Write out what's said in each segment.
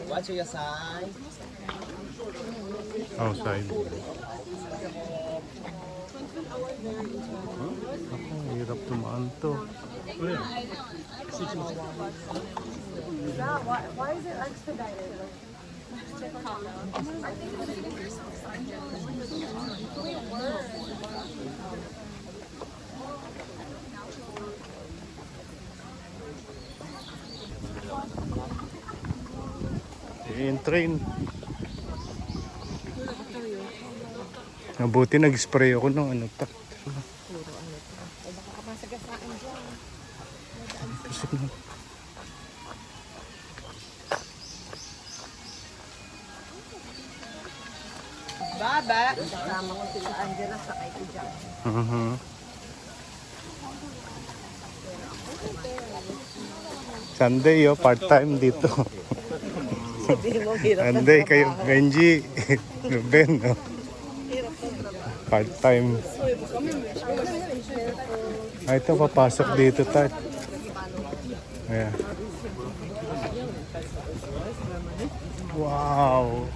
Watch your side. Outside. Ako, hirap tumaan to. Yeah, why is it expedited? Yung train. Mabuti nag-spray ako ng ano tak. Baka masagasaan dyan. Baba. Kasama ko sila Angela sa kay Tijan. Sunday part-time dito. Sabihin mo, hirap na Sunday kayo, Benji. Ben, no? Part-time. Ito, papasok dito, Tat. Ayan. Wow!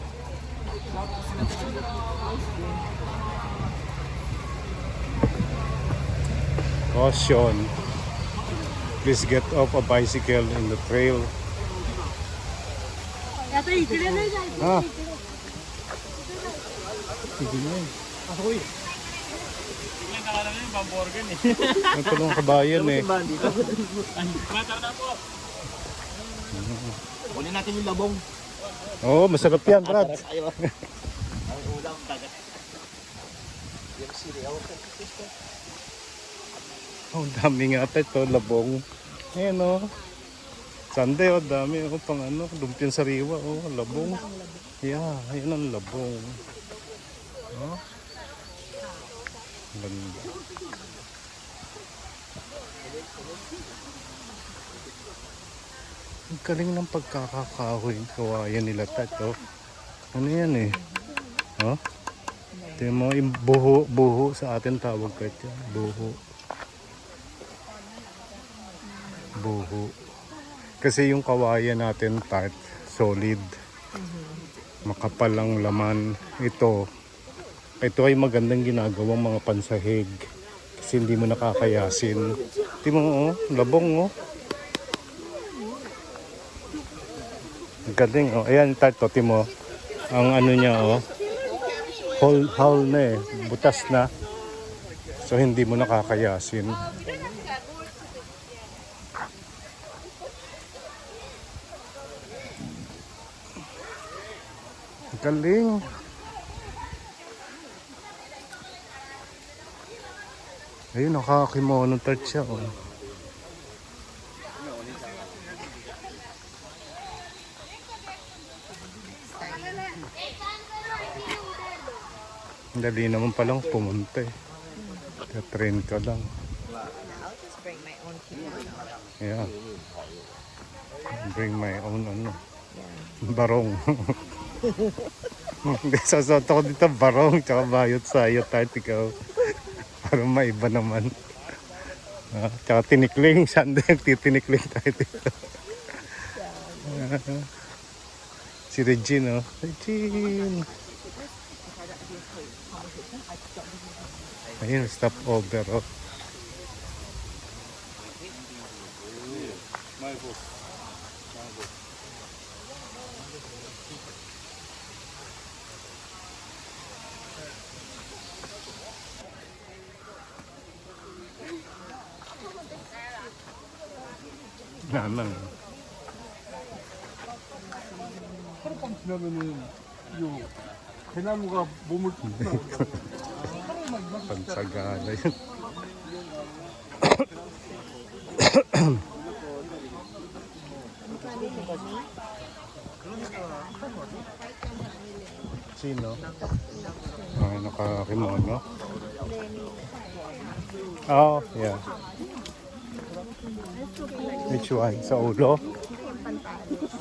Caution. Please get off a bicycle in the trail. Ah. Sige na yun. Ang tulong kabayan eh. Kunin natin yung labong. Oo, masarap yan, Brad. Ang ulam, dagat. Oh, dami nga ito, labong. Ayan o. Sunday o, dami o pang ano, lumpiang sariwa o, labong. Yeah, ayan ang labong. Oh. Ganda. Ang galing ng pagkakakahoy kawayan nila tato. Ano yan eh? Oh? Ito yung mga buho sa atin tawag ka ito. Buho. Kasi yung kawayan natin part solid. Makapal ang laman. Ito ay magandang ginagawang mga pansahig. Kasi hindi mo nakakayasin. Ito mo labong oh. Galing oh. Ayan tato mo. Ang ano niya oh. Hole na eh. Butas na. So hindi mo nakakayasin. Galing. Ayun, nakakimono touch siya. Oh. Dali naman palang pumunta eh. Train ka lang. I'll just bring my own kimono. Yeah. Bring my own ano. Barong. Hindi, sasoto ko dito barong tsaka bayot sayo tart ikaw. Para maiba naman. Tsaka tinikling. Sunday titinikling tayo dito. Si Regine oh. Regine. Ayun, stop over oh. Nanang. 하룻밤 지나면은 이 대나무가 몸을 Pansagana yun. Sino? Ay, naka-kimono. Oh, yeah. Which one? Sa ulo?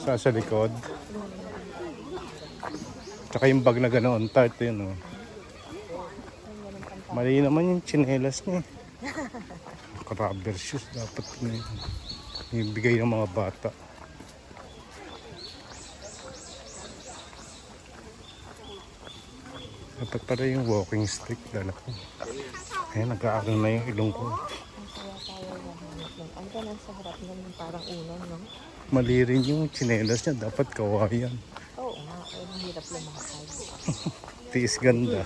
Sa likod? Tsaka yung bag na ganoon, tart yun, oh. Mali naman yung tsinelas niya. Rubber shoes dapat ibigay ng mga bata. Dapat pala yung walking stick dala ko. Ayan, nag-aaral na yung ilong ko. Ang kaya tayo nahanap nun. Ang ganun sa harap nun, yung parang unan, no? Mali rin yung tsinelas niya. Dapat kawayan. Oo nga, ay mahirap lumakad. Tiis ganda.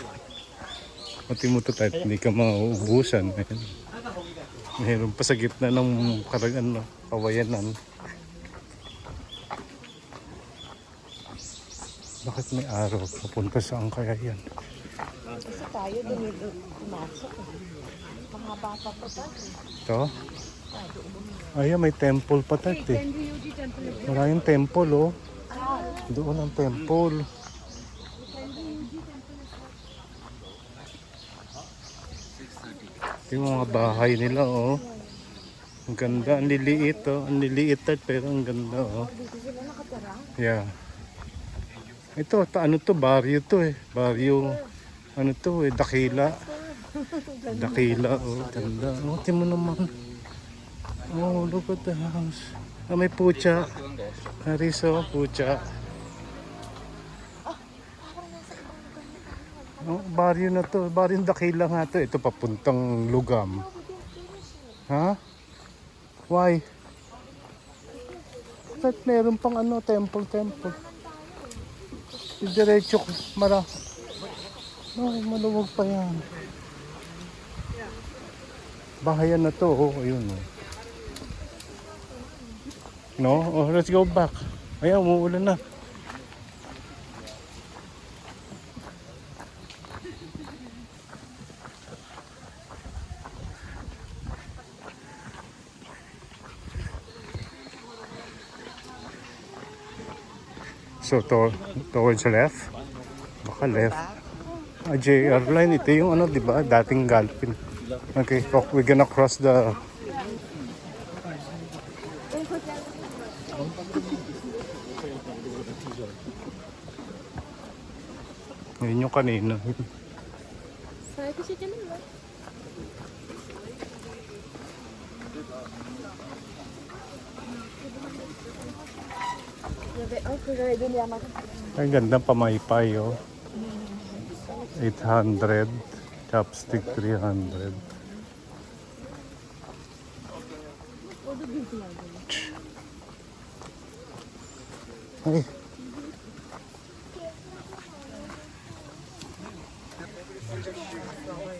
Pati mo to type, hindi ka mauubusan. Ayan. Meron pa sa gitna ng karagan, kawayanan. Bakit may araw? Papunta saan kaya yan? Kasi tayo dun yung pumasok. Mahaba pa po tayo. Ito? Ayan, may temple pa tayo eh. Maraming temple oh. Doon ang temple. Yung mga bahay nila oh. Ang ganda, ang liliit oh. Ang liliit pero ang ganda oh. Yeah. Ito, ano to, baryo to eh. Baryo, ano to eh, Dakila. Dakila, oh, ganda. Oh, tingnan mo naman. Oh, look at the house. Ah, may pucha. Hariso, pucha. Oh, baryo na to. Baryo Dakila nga to. Ito papuntang Lugam. Ha? Why? Ba't meron pang ano, temple. Diretso ko, maluwag pa yan. Bahayan na to, oh, ayun oh. No? Oh, let's go back. Ayan, umuulan na. So, towards the left? Baka left. JR line, ito yung ano, di ba? Dating Galpin. Okay, we're gonna cross the... Yun yung kanina. Ang gandang pamaypay oh. 800, chopstick 300. Ay.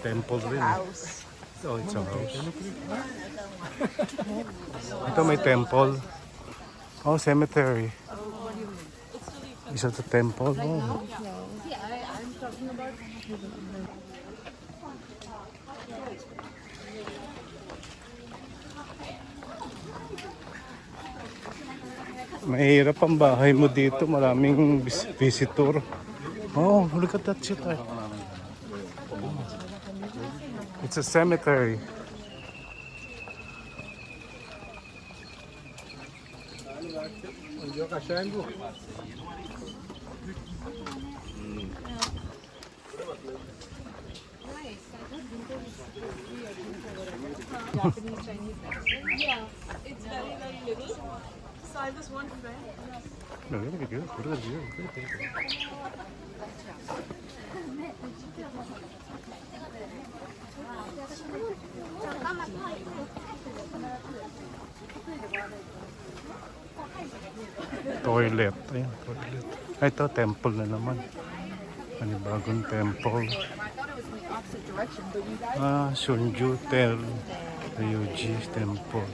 Temple rin. Oh, it's a house. Ito may temple. Oh, cemetery. Is that the temple? Oh. Mahirap ang bahay mo dito. Maraming visitor. Oh, look at that shit. It's a cemetery. Japanese, Chinese. Yeah, it's very, very little. So I just want to try. Toilet. Ayan, toilet. Ay, ito, temple na naman. Panibagong temple. Ah, Sunju Ryuji Temple.